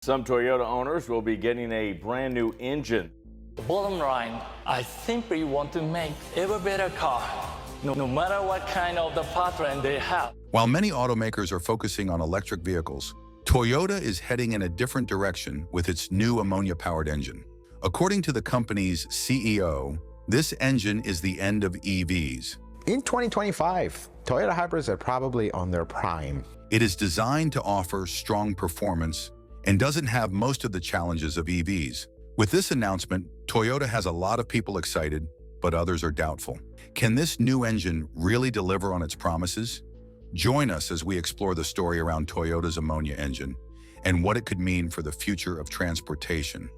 Some Toyota owners will be getting a brand new engine. The bottom line, I simply want to make ever better car, no matter what kind of the powertrain they have. While many automakers are focusing on electric vehicles, Toyota is heading in a different direction with its new ammonia-powered engine. According to the company's CEO, this engine is the end of EVs. In 2025, Toyota hybrids are probably on their prime. It is designed to offer strong performance and doesn't have most of the challenges of EVs. With this announcement, Toyota has a lot of people excited, but others are doubtful. Can this new engine really deliver on its promises? Join us as we explore the story around Toyota's ammonia engine and what it could mean for the future of transportation.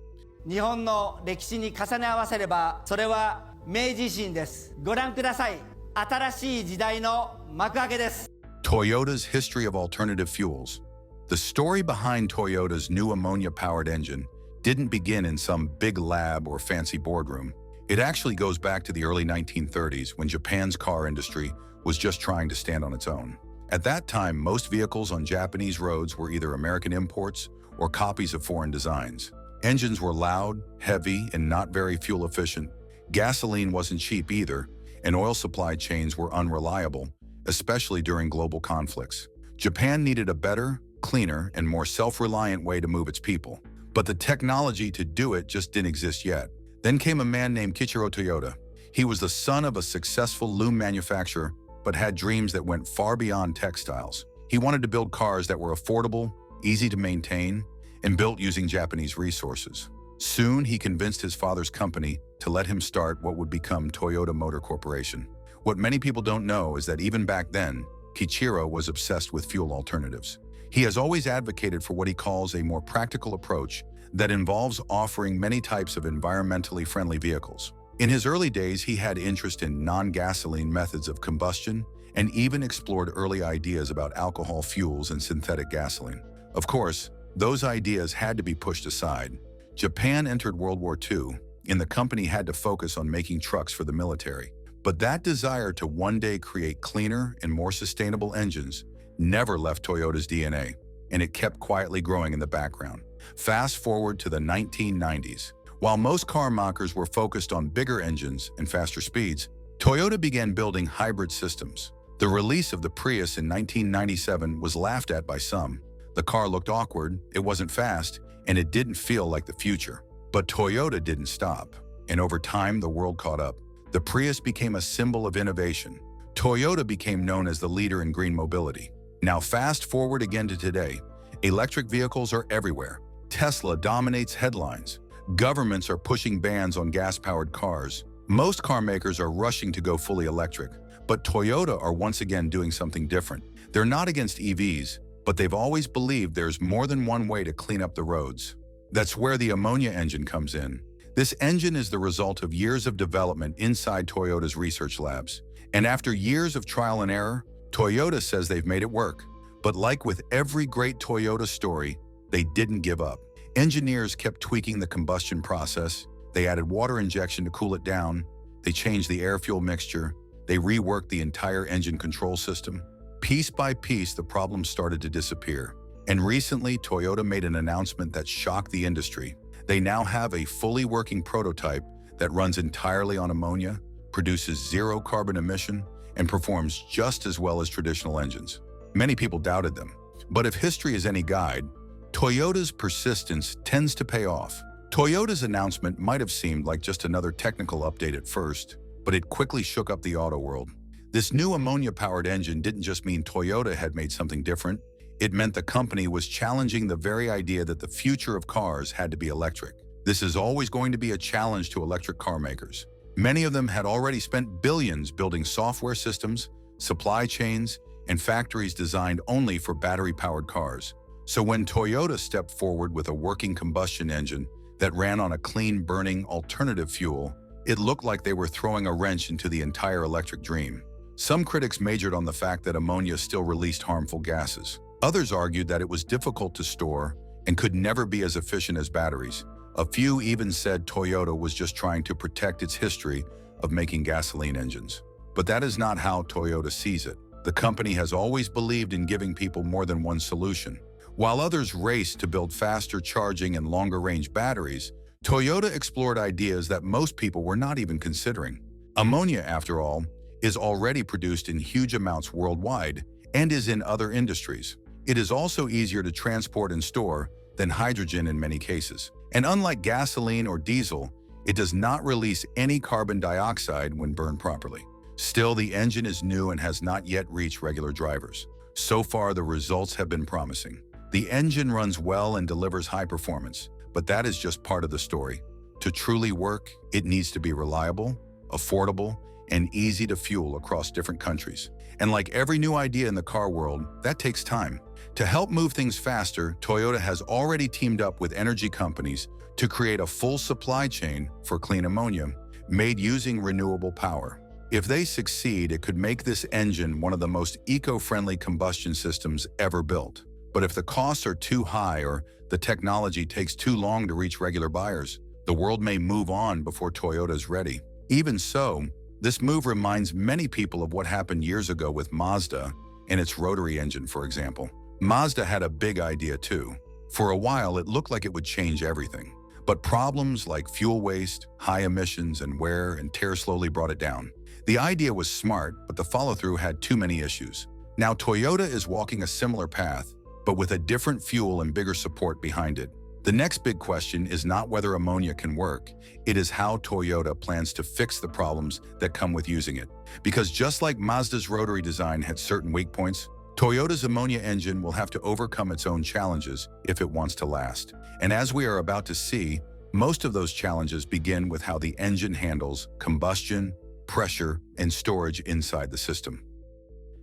日本の歴史に重ね合わせれば、それは明治維新です。ご覧ください。新しい時代の幕開けです。Toyota's history of alternative fuels. The story behind Toyota's new ammonia-powered engine didn't begin in some big lab or fancy boardroom. It actually goes back to the early 1930s when Japan's car industry was just trying to stand on its own. At that time, most vehicles on Japanese roads were either American imports or copies of foreign designs. Engines were loud, heavy, and not very fuel efficient. Gasoline wasn't cheap either, and oil supply chains were unreliable, especially during global conflicts. Japan needed a better, cleaner, and more self-reliant way to move its people. But the technology to do it just didn't exist yet. Then came a man named Kiichiro Toyota. He was the son of a successful loom manufacturer, but had dreams that went far beyond textiles. He wanted to build cars that were affordable, easy to maintain, and built using Japanese resources. Soon, he convinced his father's company to let him start what would become Toyota Motor Corporation. What many people don't know is that even back then, Kiichiro was obsessed with fuel alternatives. He has always advocated for what he calls a more practical approach that involves offering many types of environmentally friendly vehicles. In his early days, he had interest in non-gasoline methods of combustion and even explored early ideas about alcohol fuels and synthetic gasoline. Of course, those ideas had to be pushed aside. Japan entered World War II, and the company had to focus on making trucks for the military. But that desire to one day create cleaner and more sustainable engines never left Toyota's DNA, and it kept quietly growing in the background. Fast forward to the 1990s. While most car makers were focused on bigger engines and faster speeds, Toyota began building hybrid systems. The release of the Prius in 1997 was laughed at by some. The car looked awkward, it wasn't fast, and it didn't feel like the future. But Toyota didn't stop, and over time the world caught up. The Prius became a symbol of innovation. Toyota became known as the leader in green mobility. Now fast forward again to today. Electric vehicles are everywhere. Tesla dominates headlines. Governments are pushing bans on gas-powered cars. Most car makers are rushing to go fully electric. But Toyota are once again doing something different. They're not against EVs, but they've always believed there's more than one way to clean up the roads. That's where the ammonia engine comes in. This engine is the result of years of development inside Toyota's research labs. And after years of trial and error, Toyota says they've made it work. But like with every great Toyota story, they didn't give up. Engineers kept tweaking the combustion process. They added water injection to cool it down. They changed the air-fuel mixture. They reworked the entire engine control system. Piece by piece, the problems started to disappear. And recently, Toyota made an announcement that shocked the industry. They now have a fully working prototype that runs entirely on ammonia, produces zero carbon emission, and performs just as well as traditional engines. Many people doubted them. But if history is any guide, Toyota's persistence tends to pay off. Toyota's announcement might have seemed like just another technical update at first, but it quickly shook up the auto world. This new ammonia-powered engine didn't just mean Toyota had made something different. It meant the company was challenging the very idea that the future of cars had to be electric. This is always going to be a challenge to electric car makers. Many of them had already spent billions building software systems, supply chains, and factories designed only for battery-powered cars. So when Toyota stepped forward with a working combustion engine that ran on a clean-burning alternative fuel, it looked like they were throwing a wrench into the entire electric dream. Some critics majored on the fact that ammonia still released harmful gases. Others argued that it was difficult to store and could never be as efficient as batteries. A few even said Toyota was just trying to protect its history of making gasoline engines. But that is not how Toyota sees it. The company has always believed in giving people more than one solution. While others raced to build faster charging and longer-range batteries, Toyota explored ideas that most people were not even considering. Ammonia, after all, is already produced in huge amounts worldwide and is in other industries. It is also easier to transport and store than hydrogen in many cases. And unlike gasoline or diesel, it does not release any carbon dioxide when burned properly. Still, the engine is new and has not yet reached regular drivers. So far, the results have been promising. The engine runs well and delivers high performance, but that is just part of the story. To truly work, it needs to be reliable, affordable, and easy to fuel across different countries. And like every new idea in the car world, that takes time. To help move things faster, Toyota has already teamed up with energy companies to create a full supply chain for clean ammonia made using renewable power. If they succeed, it could make this engine one of the most eco-friendly combustion systems ever built. But if the costs are too high or the technology takes too long to reach regular buyers, the world may move on before Toyota is ready. Even so, this move reminds many people of what happened years ago with Mazda and its rotary engine, for example. Mazda had a big idea too. For a while, it looked like it would change everything. But problems like fuel waste, high emissions, and wear and tear slowly brought it down. The idea was smart, but the follow-through had too many issues. Now Toyota is walking a similar path, but with a different fuel and bigger support behind it. The next big question is not whether ammonia can work, it is how Toyota plans to fix the problems that come with using it. Because just like Mazda's rotary design had certain weak points, Toyota's ammonia engine will have to overcome its own challenges if it wants to last. And as we are about to see, most of those challenges begin with how the engine handles combustion, pressure, and storage inside the system.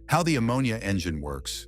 How the ammonia engine works.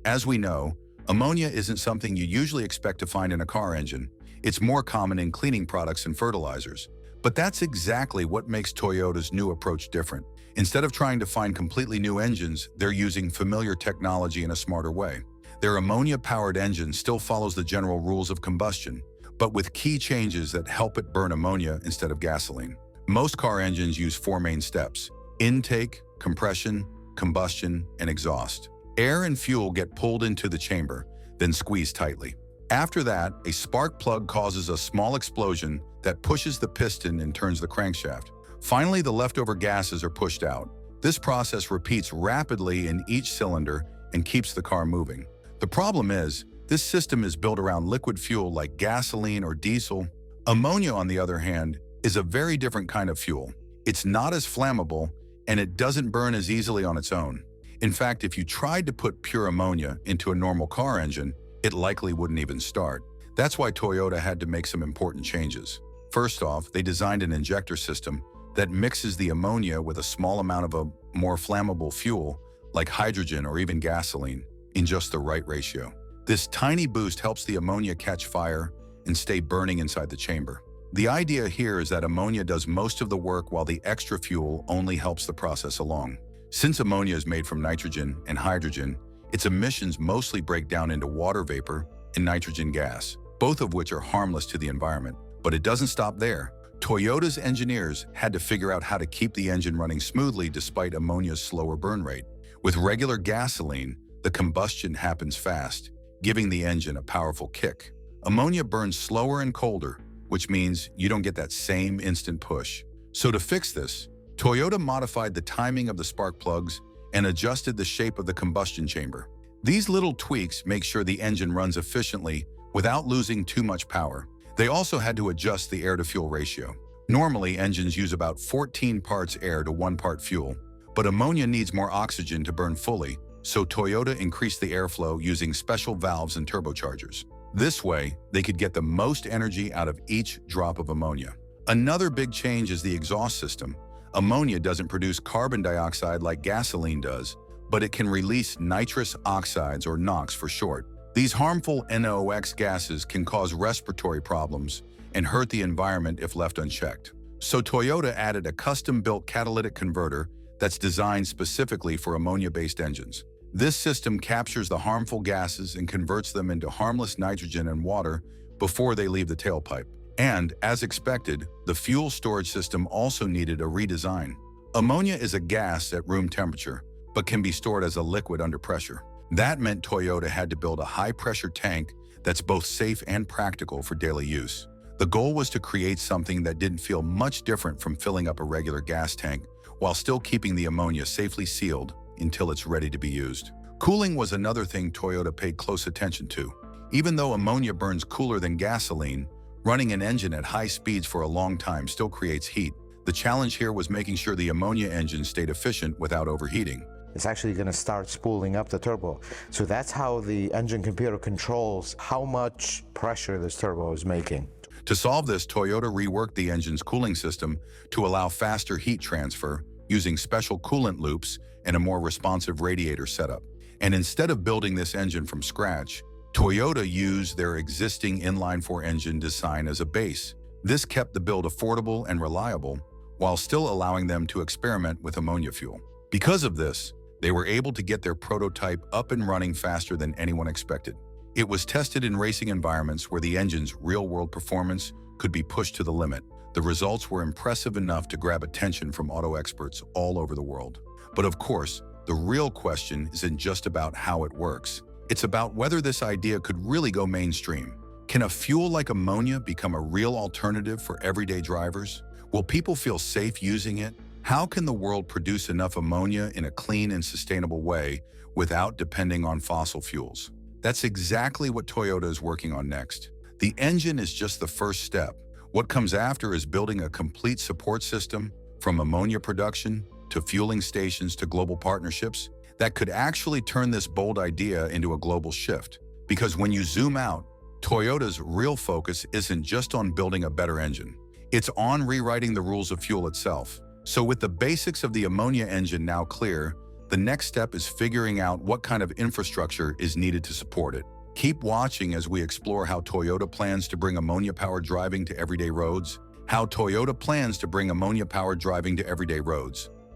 As we know, ammonia isn't something you usually expect to find in a car engine. It's more common in cleaning products and fertilizers. But that's exactly what makes Toyota's new approach different. Instead of trying to find completely new engines, they're using familiar technology in a smarter way. Their ammonia-powered engine still follows the general rules of combustion, but with key changes that help it burn ammonia instead of gasoline. Most car engines use four main steps: intake, compression, combustion, and exhaust. Air and fuel get pulled into the chamber, then squeezed tightly. After that, a spark plug causes a small explosion that pushes the piston and turns the crankshaft. Finally, the leftover gases are pushed out. This process repeats rapidly in each cylinder and keeps the car moving. The problem is, this system is built around liquid fuel like gasoline or diesel. Ammonia, on the other hand, is a very different kind of fuel. It's not as flammable, and it doesn't burn as easily on its own. In fact, if you tried to put pure ammonia into a normal car engine, it likely wouldn't even start. That's why Toyota had to make some important changes. First off, they designed an injector system that mixes the ammonia with a small amount of a more flammable fuel, like hydrogen or even gasoline, in just the right ratio. This tiny boost helps the ammonia catch fire and stay burning inside the chamber. The idea here is that ammonia does most of the work while the extra fuel only helps the process along. Since ammonia is made from nitrogen and hydrogen, its emissions mostly break down into water vapor and nitrogen gas, both of which are harmless to the environment. But it doesn't stop there. Toyota's engineers had to figure out how to keep the engine running smoothly despite ammonia's slower burn rate. With regular gasoline, the combustion happens fast, giving the engine a powerful kick. Ammonia burns slower and colder, which means you don't get that same instant push. So to fix this, Toyota modified the timing of the spark plugs and adjusted the shape of the combustion chamber. These little tweaks make sure the engine runs efficiently without losing too much power. They also had to adjust the air-to-fuel ratio. Normally, engines use about 14 parts air to 1 part fuel, but ammonia needs more oxygen to burn fully, so Toyota increased the airflow using special valves and turbochargers. This way, they could get the most energy out of each drop of ammonia. Another big change is the exhaust system. Ammonia doesn't produce carbon dioxide like gasoline does, but it can release nitrous oxides, or NOx for short. These harmful NOx gases can cause respiratory problems and hurt the environment if left unchecked. So Toyota added a custom-built catalytic converter that's designed specifically for ammonia-based engines. This system captures the harmful gases and converts them into harmless nitrogen and water before they leave the tailpipe. And, as expected, the fuel storage system also needed a redesign. Ammonia is a gas at room temperature, but can be stored as a liquid under pressure. That meant Toyota had to build a high-pressure tank that's both safe and practical for daily use. The goal was to create something that didn't feel much different from filling up a regular gas tank, while still keeping the ammonia safely sealed until it's ready to be used. Cooling was another thing Toyota paid close attention to. Even though ammonia burns cooler than gasoline, running an engine at high speeds for a long time still creates heat. The challenge here was making sure the ammonia engine stayed efficient without overheating. It's actually going to start spooling up the turbo. So that's how the engine computer controls how much pressure this turbo is making. To solve this, Toyota reworked the engine's cooling system to allow faster heat transfer using special coolant loops and a more responsive radiator setup. And instead of building this engine from scratch, Toyota used their existing inline-4 engine design as a base. This kept the build affordable and reliable, while still allowing them to experiment with ammonia fuel. Because of this, they were able to get their prototype up and running faster than anyone expected. It was tested in racing environments where the engine's real-world performance could be pushed to the limit. The results were impressive enough to grab attention from auto experts all over the world. But of course, the real question isn't just about how it works. It's about whether this idea could really go mainstream. Can a fuel like ammonia become a real alternative for everyday drivers? Will people feel safe using it? How can the world produce enough ammonia in a clean and sustainable way without depending on fossil fuels? That's exactly what Toyota is working on next. The engine is just the first step. What comes after is building a complete support system, from ammonia production to fueling stations to global partnerships, that could actually turn this bold idea into a global shift. Because when you zoom out, Toyota's real focus isn't just on building a better engine. It's on rewriting the rules of fuel itself. So with the basics of the ammonia engine now clear, the next step is figuring out what kind of infrastructure is needed to support it. Keep watching as we explore how Toyota plans to bring ammonia-powered driving to everyday roads.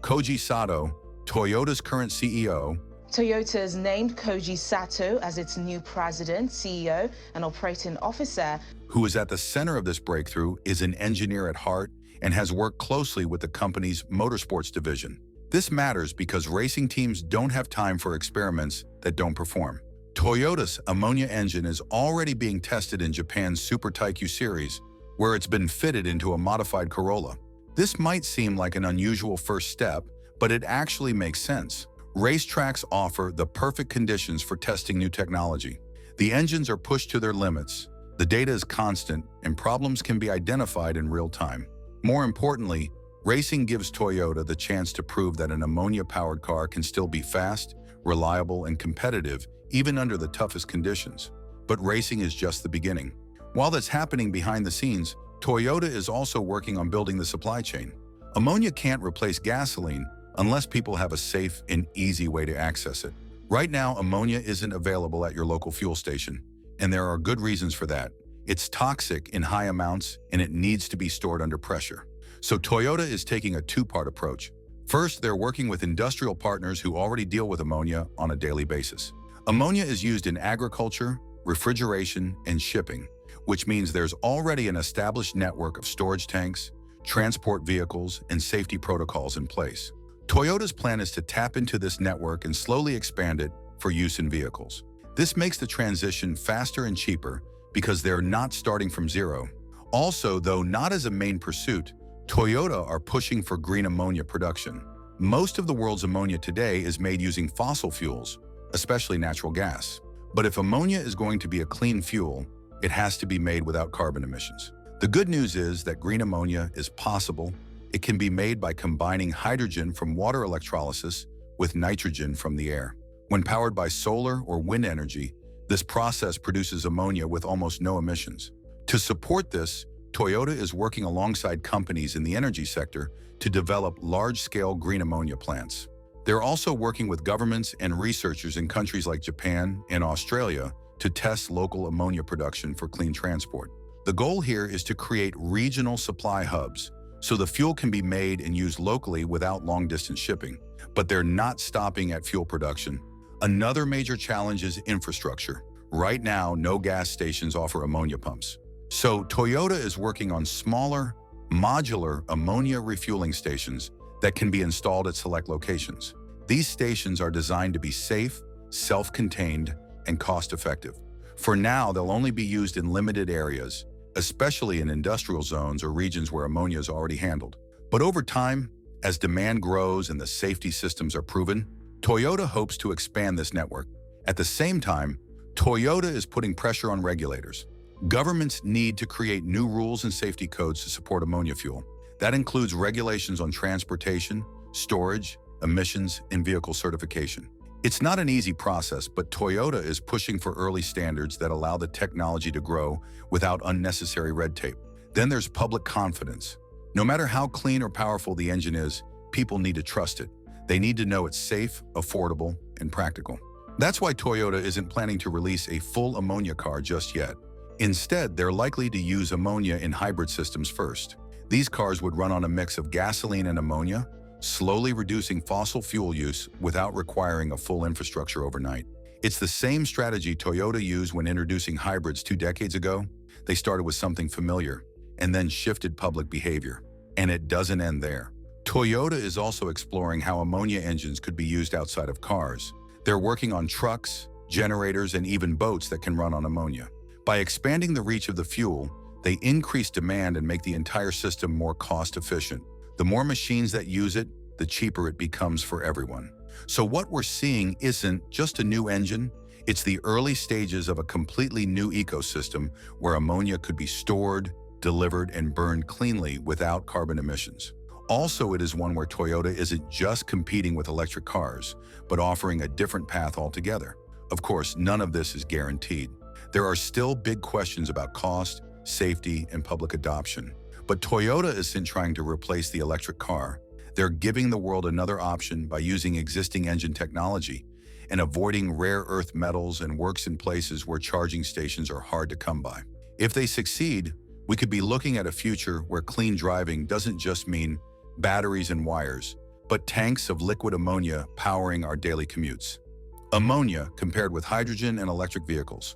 Koji Sato, Toyota's current CEO, Toyota has named Koji Sato as its new president, CEO, and operating officer. who is at the center of this breakthrough, is an engineer at heart and has worked closely with the company's motorsports division. This matters because racing teams don't have time for experiments that don't perform. Toyota's ammonia engine is already being tested in Japan's Super Taikyu series, where it's been fitted into a modified Corolla. This might seem like an unusual first step, but it actually makes sense. Racetracks offer the perfect conditions for testing new technology. The engines are pushed to their limits, the data is constant, and problems can be identified in real time. More importantly, racing gives Toyota the chance to prove that an ammonia-powered car can still be fast, reliable, and competitive, even under the toughest conditions. But racing is just the beginning. While that's happening behind the scenes, Toyota is also working on building the supply chain. Ammonia can't replace gasoline unless people have a safe and easy way to access it. Right now, ammonia isn't available at your local fuel station, and there are good reasons for that. It's toxic in high amounts, and it needs to be stored under pressure. So Toyota is taking a two-part approach. First, they're working with industrial partners who already deal with ammonia on a daily basis. Ammonia is used in agriculture, refrigeration, and shipping, which means there's already an established network of storage tanks, transport vehicles, and safety protocols in place. Toyota's plan is to tap into this network and slowly expand it for use in vehicles. This makes the transition faster and cheaper because they're not starting from zero. Also, though not as a main pursuit, Toyota are pushing for green ammonia production. Most of the world's ammonia today is made using fossil fuels, especially natural gas. But if ammonia is going to be a clean fuel, it has to be made without carbon emissions. The good news is that green ammonia is possible. It can be made by combining hydrogen from water electrolysis with nitrogen from the air. When powered by solar or wind energy, this process produces ammonia with almost no emissions. To support this, Toyota is working alongside companies in the energy sector to develop large-scale green ammonia plants. They're also working with governments and researchers in countries like Japan and Australia to test local ammonia production for clean transport. The goal here is to create regional supply hubs so the fuel can be made and used locally without long-distance shipping. But they're not stopping at fuel production. Another major challenge is infrastructure. Right now, no gas stations offer ammonia pumps. So Toyota is working on smaller, modular ammonia refueling stations that can be installed at select locations. These stations are designed to be safe, self-contained, and cost-effective. For now, they'll only be used in limited areas, especially in industrial zones or regions where ammonia is already handled. But over time, as demand grows and the safety systems are proven, Toyota hopes to expand this network. At the same time, Toyota is putting pressure on regulators. Governments need to create new rules and safety codes to support ammonia fuel. That includes regulations on transportation, storage, emissions, and vehicle certification. It's not an easy process, but Toyota is pushing for early standards that allow the technology to grow without unnecessary red tape. Then there's public confidence. No matter how clean or powerful the engine is, people need to trust it. They need to know it's safe, affordable, and practical. That's why Toyota isn't planning to release a full ammonia car just yet. Instead, they're likely to use ammonia in hybrid systems first. These cars would run on a mix of gasoline and ammonia, slowly reducing fossil fuel use without requiring a full infrastructure overnight. It's the same strategy Toyota used when introducing hybrids 2 decades ago. They started with something familiar and then shifted public behavior. And it doesn't end there. Toyota is also exploring how ammonia engines could be used outside of cars. They're working on trucks, generators, and even boats that can run on ammonia. By expanding the reach of the fuel, they increase demand and make the entire system more cost-efficient. The more machines that use it, the cheaper it becomes for everyone. So what we're seeing isn't just a new engine, it's the early stages of a completely new ecosystem where ammonia could be stored, delivered, and burned cleanly without carbon emissions. Also, it is one where Toyota isn't just competing with electric cars, but offering a different path altogether. Of course, none of this is guaranteed. There are still big questions about cost, safety, and public adoption. But Toyota isn't trying to replace the electric car. They're giving the world another option by using existing engine technology and avoiding rare earth metals and works in places where charging stations are hard to come by. If they succeed, we could be looking at a future where clean driving doesn't just mean batteries and wires, but tanks of liquid ammonia powering our daily commutes. Ammonia compared with hydrogen and electric vehicles.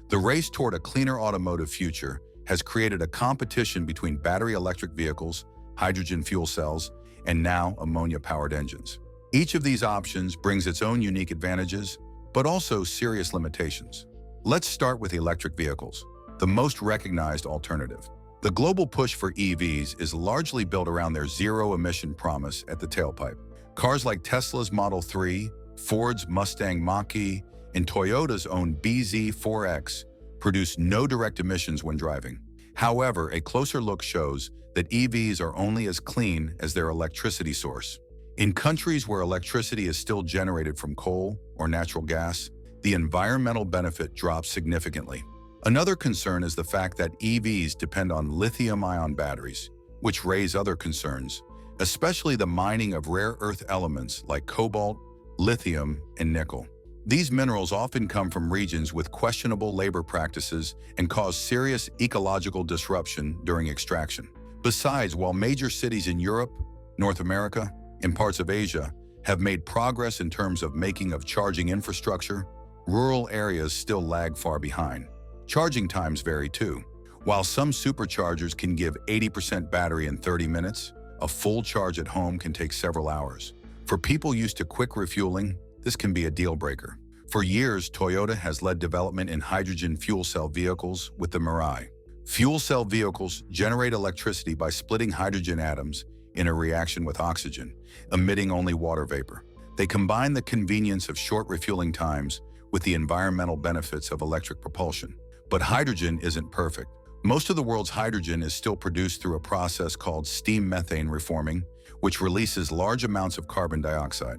The race toward a cleaner automotive future has created a competition between battery electric vehicles, hydrogen fuel cells, and now ammonia-powered engines. Each of these options brings its own unique advantages, but also serious limitations. Let's start with electric vehicles, the most recognized alternative. The global push for EVs is largely built around their zero-emission promise at the tailpipe. Cars like Tesla's Model 3, Ford's Mustang Mach-E, and Toyota's own BZ4X produce no direct emissions when driving. However, a closer look shows that EVs are only as clean as their electricity source. In countries where electricity is still generated from coal or natural gas, the environmental benefit drops significantly. Another concern is the fact that EVs depend on lithium-ion batteries, which raise other concerns, especially the mining of rare earth elements like cobalt, lithium, and nickel. These minerals often come from regions with questionable labor practices and cause serious ecological disruption during extraction. Besides, while major cities in Europe, North America, and parts of Asia have made progress in terms of making of charging infrastructure, rural areas still lag far behind. Charging times vary too. While some superchargers can give 80% battery in 30 minutes, a full charge at home can take several hours. For people used to quick refueling, this can be a deal breaker. For years, Toyota has led development in hydrogen fuel cell vehicles with the Mirai. Fuel cell vehicles generate electricity by splitting hydrogen atoms in a reaction with oxygen, emitting only water vapor. They combine the convenience of short refueling times with the environmental benefits of electric propulsion. But hydrogen isn't perfect. Most of the world's hydrogen is still produced through a process called steam methane reforming, which releases large amounts of carbon dioxide.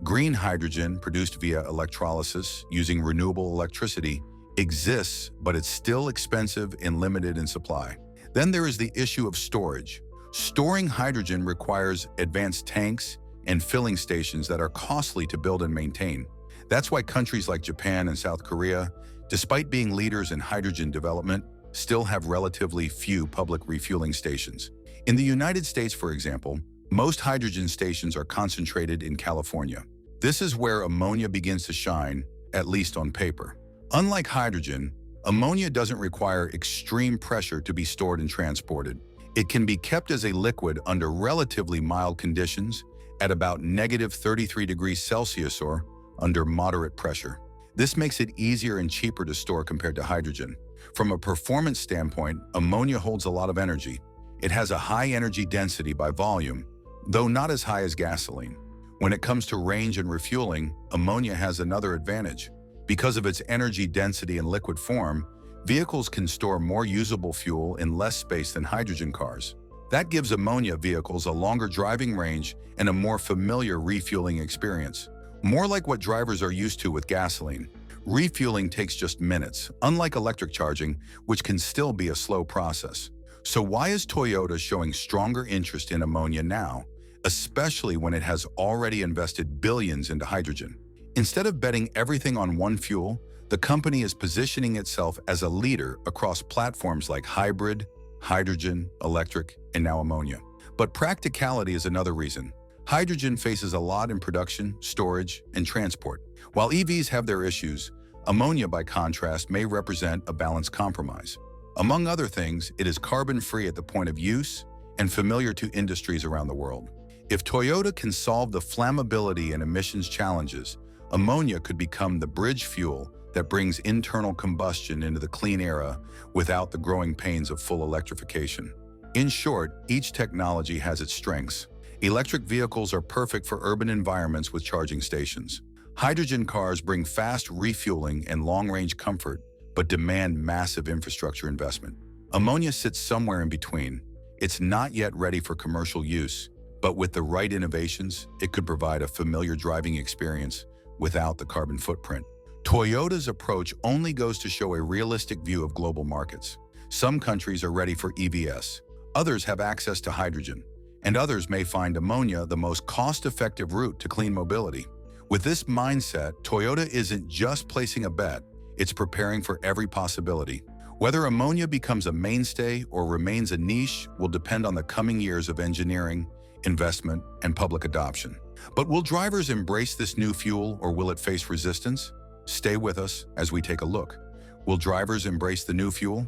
Green hydrogen, produced via electrolysis using renewable electricity, exists, but it's still expensive and limited in supply. Then there is the issue of storage. Storing hydrogen requires advanced tanks and filling stations that are costly to build and maintain. That's why countries like Japan and South Korea, despite being leaders in hydrogen development, still have relatively few public refueling stations. In the United States, for example, most hydrogen stations are concentrated in California. This is where ammonia begins to shine, at least on paper. Unlike hydrogen, ammonia doesn't require extreme pressure to be stored and transported. It can be kept as a liquid under relatively mild conditions at about -33 degrees Celsius or under moderate pressure. This makes it easier and cheaper to store compared to hydrogen. From a performance standpoint, ammonia holds a lot of energy. It has a high energy density by volume, though not as high as gasoline. When it comes to range and refueling, ammonia has another advantage. Because of its energy density in liquid form, vehicles can store more usable fuel in less space than hydrogen cars. That gives ammonia vehicles a longer driving range and a more familiar refueling experience. More like what drivers are used to with gasoline. Refueling takes just minutes, unlike electric charging, which can still be a slow process. So why is Toyota showing stronger interest in ammonia now, especially when it has already invested billions into hydrogen? Instead of betting everything on one fuel, the company is positioning itself as a leader across platforms like hybrid, hydrogen, electric, and now ammonia. But practicality is another reason. Hydrogen faces a lot in production, storage, and transport. While EVs have their issues, ammonia, by contrast, may represent a balanced compromise. Among other things, it is carbon-free at the point of use and familiar to industries around the world. If Toyota can solve the flammability and emissions challenges, ammonia could become the bridge fuel that brings internal combustion into the clean era without the growing pains of full electrification. In short, each technology has its strengths. Electric vehicles are perfect for urban environments with charging stations. Hydrogen cars bring fast refueling and long-range comfort, but demand massive infrastructure investment. Ammonia sits somewhere in between. It's not yet ready for commercial use, but with the right innovations, it could provide a familiar driving experience without the carbon footprint. Toyota's approach only goes to show a realistic view of global markets. Some countries are ready for EVs, others have access to hydrogen, and others may find ammonia the most cost-effective route to clean mobility. With this mindset, Toyota isn't just placing a bet, it's preparing for every possibility. Whether ammonia becomes a mainstay or remains a niche will depend on the coming years of engineering, investment, and public adoption. But will drivers embrace this new fuel, or will it face resistance? Stay with us as we take a look. Will drivers embrace the new fuel?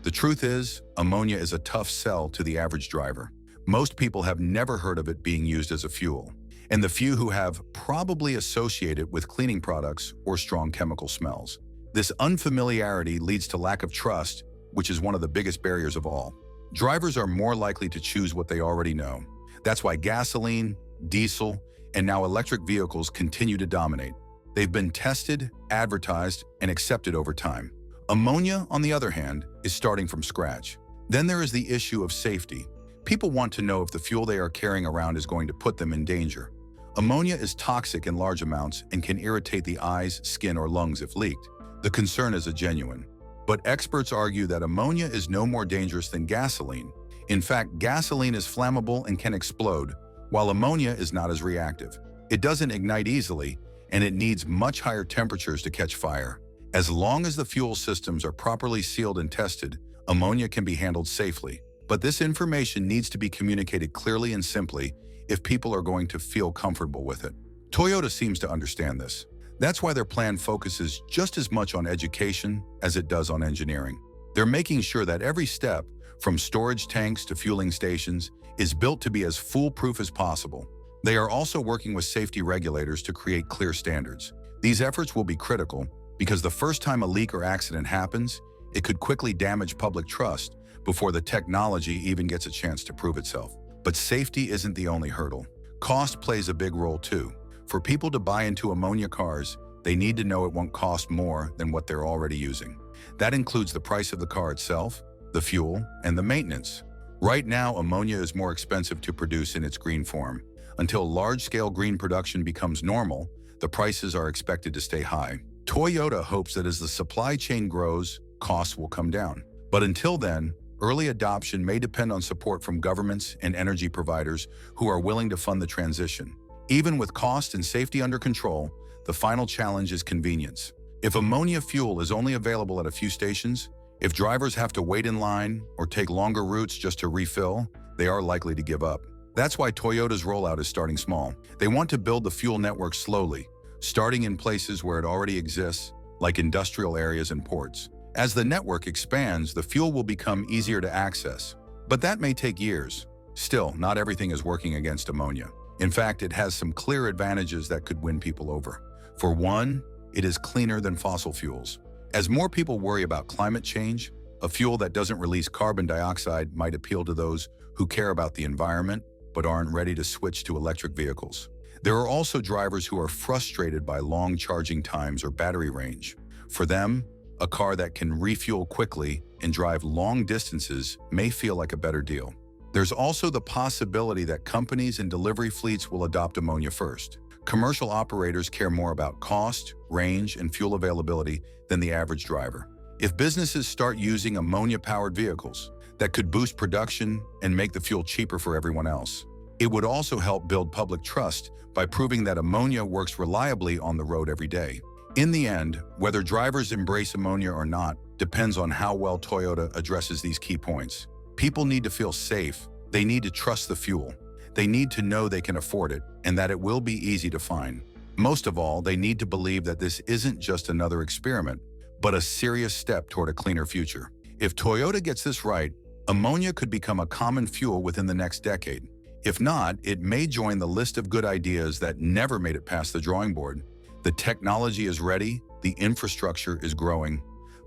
The truth is, ammonia is a tough sell to the average driver. Most people have never heard of it being used as a fuel, and the few who have probably associate it with cleaning products or strong chemical smells. This unfamiliarity leads to lack of trust, which is one of the biggest barriers of all. Drivers are more likely to choose what they already know. That's why gasoline, diesel, and now electric vehicles continue to dominate. They've been tested, advertised, and accepted over time. Ammonia, on the other hand, is starting from scratch. Then there is the issue of safety. People want to know if the fuel they are carrying around is going to put them in danger. Ammonia is toxic in large amounts and can irritate the eyes, skin, or lungs if leaked. The concern is genuine. But experts argue that ammonia is no more dangerous than gasoline. In fact, gasoline is flammable and can explode, while ammonia is not as reactive. It doesn't ignite easily, and it needs much higher temperatures to catch fire. As long as the fuel systems are properly sealed and tested, ammonia can be handled safely. But this information needs to be communicated clearly and simply if people are going to feel comfortable with it. Toyota seems to understand this. That's why their plan focuses just as much on education as it does on engineering. They're making sure that every step, from storage tanks to fueling stations, is built to be as foolproof as possible. They are also working with safety regulators to create clear standards. These efforts will be critical because the first time a leak or accident happens, it could quickly damage public trust before the technology even gets a chance to prove itself. But safety isn't the only hurdle. Cost plays a big role too. For people to buy into ammonia cars, they need to know it won't cost more than what they're already using. That includes the price of the car itself, the fuel, and the maintenance. Right now, ammonia is more expensive to produce in its green form. Until large-scale green production becomes normal, the prices are expected to stay high. Toyota hopes that as the supply chain grows, costs will come down. But until then, early adoption may depend on support from governments and energy providers who are willing to fund the transition. Even with cost and safety under control, the final challenge is convenience. If ammonia fuel is only available at a few stations, if drivers have to wait in line or take longer routes just to refill, they are likely to give up. That's why Toyota's rollout is starting small. They want to build the fuel network slowly, starting in places where it already exists, like industrial areas and ports. As the network expands, the fuel will become easier to access. But that may take years. Still, not everything is working against ammonia. In fact, it has some clear advantages that could win people over. For one, it is cleaner than fossil fuels. As more people worry about climate change, a fuel that doesn't release carbon dioxide might appeal to those who care about the environment but aren't ready to switch to electric vehicles. There are also drivers who are frustrated by long charging times or battery range. For them, a car that can refuel quickly and drive long distances may feel like a better deal. There's also the possibility that companies and delivery fleets will adopt ammonia first. Commercial operators care more about cost, range, and fuel availability than the average driver. If businesses start using ammonia-powered vehicles, that could boost production and make the fuel cheaper for everyone else. It would also help build public trust by proving that ammonia works reliably on the road every day. In the end, whether drivers embrace ammonia or not depends on how well Toyota addresses these key points. People need to feel safe, they need to trust the fuel, they need to know they can afford it, and that it will be easy to find. Most of all, they need to believe that this isn't just another experiment, but a serious step toward a cleaner future. If Toyota gets this right, ammonia could become a common fuel within the next decade. If not, it may join the list of good ideas that never made it past the drawing board. The technology is ready, the infrastructure is growing,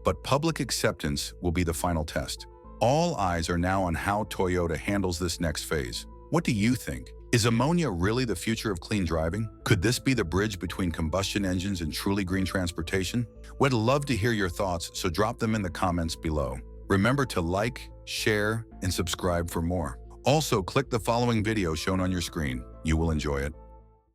but public acceptance will be the final test. All eyes are now on how Toyota handles this next phase. What do you think? Is ammonia really the future of clean driving? Could this be the bridge between combustion engines and truly green transportation? We'd love to hear your thoughts, so drop them in the comments below. Remember to like, share, and subscribe for more. Also, click the following video shown on your screen. You will enjoy it.